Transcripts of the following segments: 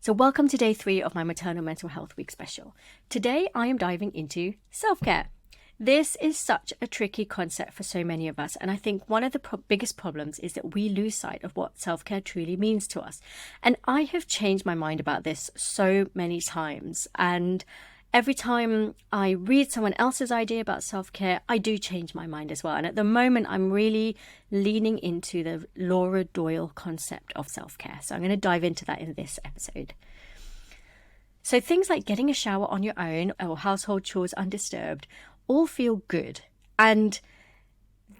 So welcome to day 3 of my Maternal Mental Health Week special. Today I am diving into self-care. This is such a tricky concept for so many of us, and I think one of the biggest problems is that we lose sight of what self-care truly means to us. And I have changed my mind about this so many times, and every time I read someone else's idea about self-care, I do change my mind as well. And at the moment, I'm really leaning into the Laura Doyle concept of self-care. So I'm going to dive into that in this episode. So things like getting a shower on your own or household chores undisturbed all feel good. And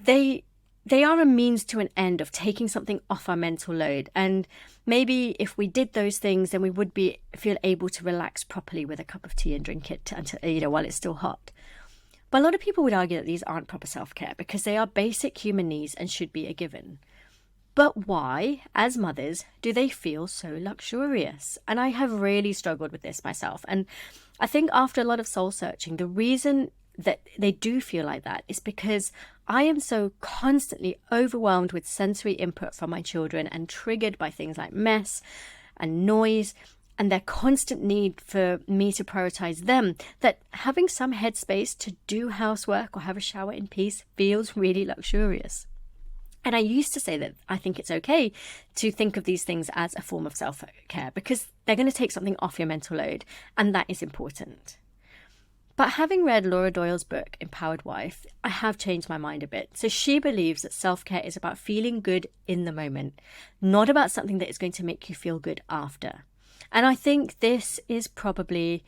they are a means to an end of taking something off our mental load. And maybe if we did those things, then we would feel able to relax properly with a cup of tea and drink it until, while it's still hot. But a lot of people would argue that these aren't proper self-care because they are basic human needs and should be a given. But why, as mothers, do they feel so luxurious? And I have really struggled with this myself. And I think after a lot of soul searching, the reason that they do feel like that is because I am so constantly overwhelmed with sensory input from my children and triggered by things like mess and noise and their constant need for me to prioritize them, that having some headspace to do housework or have a shower in peace feels really luxurious. And I used to say that I think it's okay to think of these things as a form of self-care because they're going to take something off your mental load, and that is important. But having read Laura Doyle's book, Empowered Wife, I have changed my mind a bit. So she believes that self-care is about feeling good in the moment, not about something that is going to make you feel good after. And I think this is probably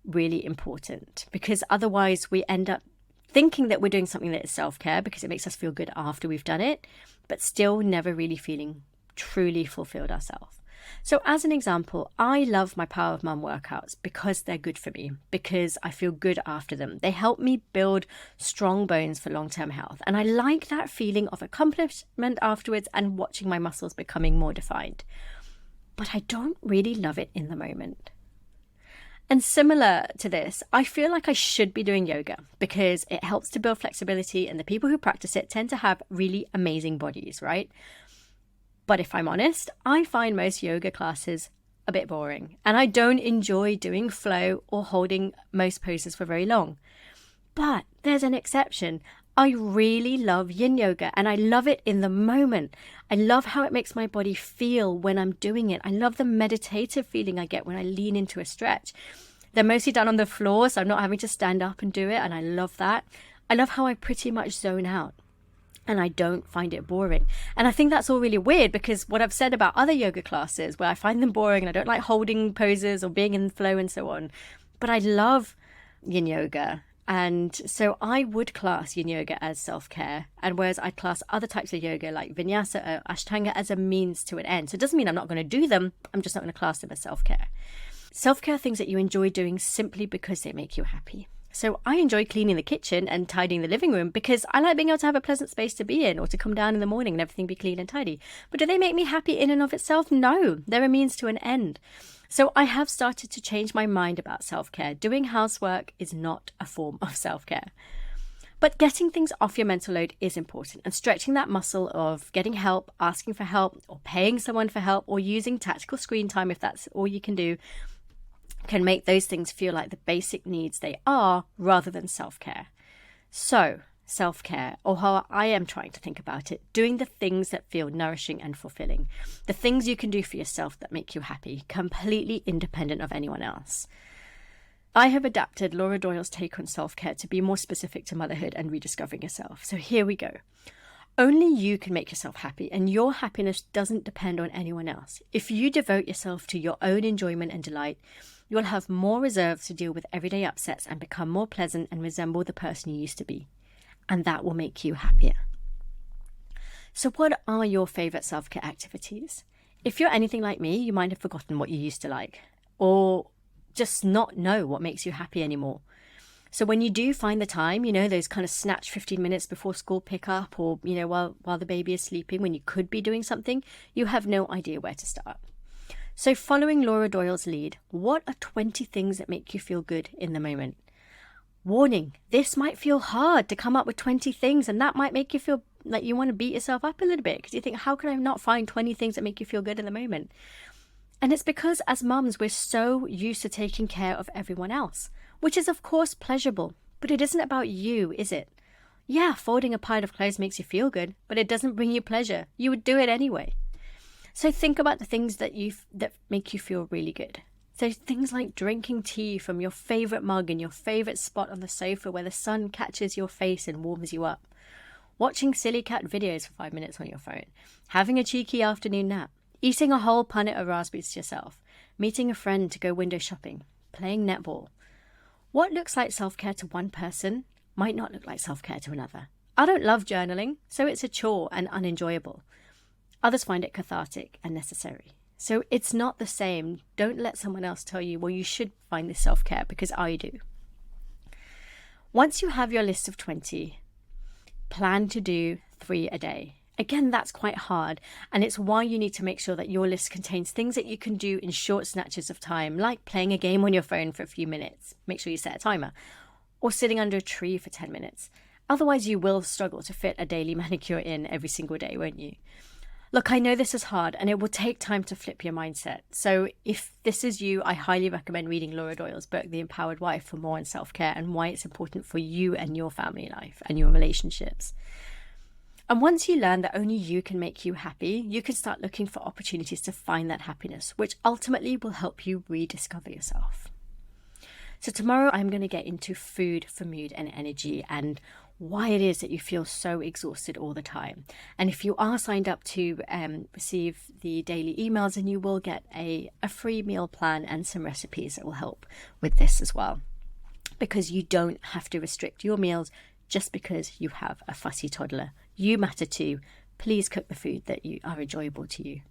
really important because otherwise we end up thinking that we're doing something that is self-care because it makes us feel good after we've done it, but still never really feeling truly fulfilled ourselves. So as an example, I love my Power of Mum workouts because they're good for me, because I feel good after them. They help me build strong bones for long-term health. And I like that feeling of accomplishment afterwards and watching my muscles becoming more defined. But I don't really love it in the moment. And similar to this, I feel like I should be doing yoga because it helps to build flexibility and the people who practice it tend to have really amazing bodies, right? But if I'm honest, I find most yoga classes a bit boring and I don't enjoy doing flow or holding most poses for very long. But there's an exception. I really love yin yoga and I love it in the moment. I love how it makes my body feel when I'm doing it. I love the meditative feeling I get when I lean into a stretch. They're mostly done on the floor, so I'm not having to stand up and do it, and I love that. I love how I pretty much zone out. And I don't find it boring. And I think that's all really weird because what I've said about other yoga classes where I find them boring and I don't like holding poses or being in flow and so on. But I love yin yoga. And so I would class yin yoga as self-care. And whereas I'd class other types of yoga like vinyasa or ashtanga as a means to an end. So it doesn't mean I'm not going to do them. I'm just not going to class them as self-care. Self-care are things that you enjoy doing simply because they make you happy. So I enjoy cleaning the kitchen and tidying the living room because I like being able to have a pleasant space to be in or to come down in the morning and everything be clean and tidy. But do they make me happy in and of itself? No, they're a means to an end. So I have started to change my mind about self-care. Doing housework is not a form of self-care. But getting things off your mental load is important, and stretching that muscle of getting help, asking for help, or paying someone for help, or using tactical screen time if that's all you can do, can make those things feel like the basic needs they are rather than self-care. So, self-care, or how I am trying to think about it, doing the things that feel nourishing and fulfilling. The things you can do for yourself that make you happy, completely independent of anyone else. I have adapted Laura Doyle's take on self-care to be more specific to motherhood and rediscovering yourself. So here we go. Only you can make yourself happy, and your happiness doesn't depend on anyone else. If you devote yourself to your own enjoyment and delight, you'll have more reserves to deal with everyday upsets and become more pleasant and resemble the person you used to be. And that will make you happier. So what are your favorite self-care activities? If you're anything like me, you might have forgotten what you used to like, or just not know what makes you happy anymore. So when you do find the time, those kind of snatched 15 minutes before school pickup or, while the baby is sleeping, when you could be doing something, you have no idea where to start. So following Laura Doyle's lead, what are 20 things that make you feel good in the moment? Warning, this might feel hard to come up with 20 things, and that might make you feel like you want to beat yourself up a little bit because you think, how can I not find 20 things that make you feel good in the moment? And it's because as mums, we're so used to taking care of everyone else, which is of course pleasurable, but it isn't about you, is it? Yeah, folding a pile of clothes makes you feel good, but it doesn't bring you pleasure. You would do it anyway. So think about the things that make you feel really good. So things like drinking tea from your favorite mug in your favorite spot on the sofa where the sun catches your face and warms you up. Watching silly cat videos for 5 minutes on your phone. Having a cheeky afternoon nap. Eating a whole punnet of raspberries yourself. Meeting a friend to go window shopping. Playing netball. What looks like self-care to one person might not look like self-care to another. I don't love journaling, so it's a chore and unenjoyable. Others find it cathartic and necessary. So it's not the same. Don't let someone else tell you, well, you should find this self-care, because I do. Once you have your list of 20, plan to do 3 a day. Again, that's quite hard, and it's why you need to make sure that your list contains things that you can do in short snatches of time, like playing a game on your phone for a few minutes. Make sure you set a timer. Or sitting under a tree for 10 minutes. Otherwise, you will struggle to fit a daily manicure in every single day, won't you? Look, I know this is hard and it will take time to flip your mindset. So if this is you, I highly recommend reading Laura Doyle's book, The Empowered Wife, for more on self-care and why it's important for you and your family life and your relationships. And once you learn that only you can make you happy, you can start looking for opportunities to find that happiness, which ultimately will help you rediscover yourself. So tomorrow I'm going to get into food for mood and energy and why it is that you feel so exhausted all the time. And if you are signed up to receive the daily emails, then you will get a free meal plan and some recipes that will help with this as well. Because you don't have to restrict your meals just because you have a fussy toddler. You matter too. Please cook the food that are enjoyable to you.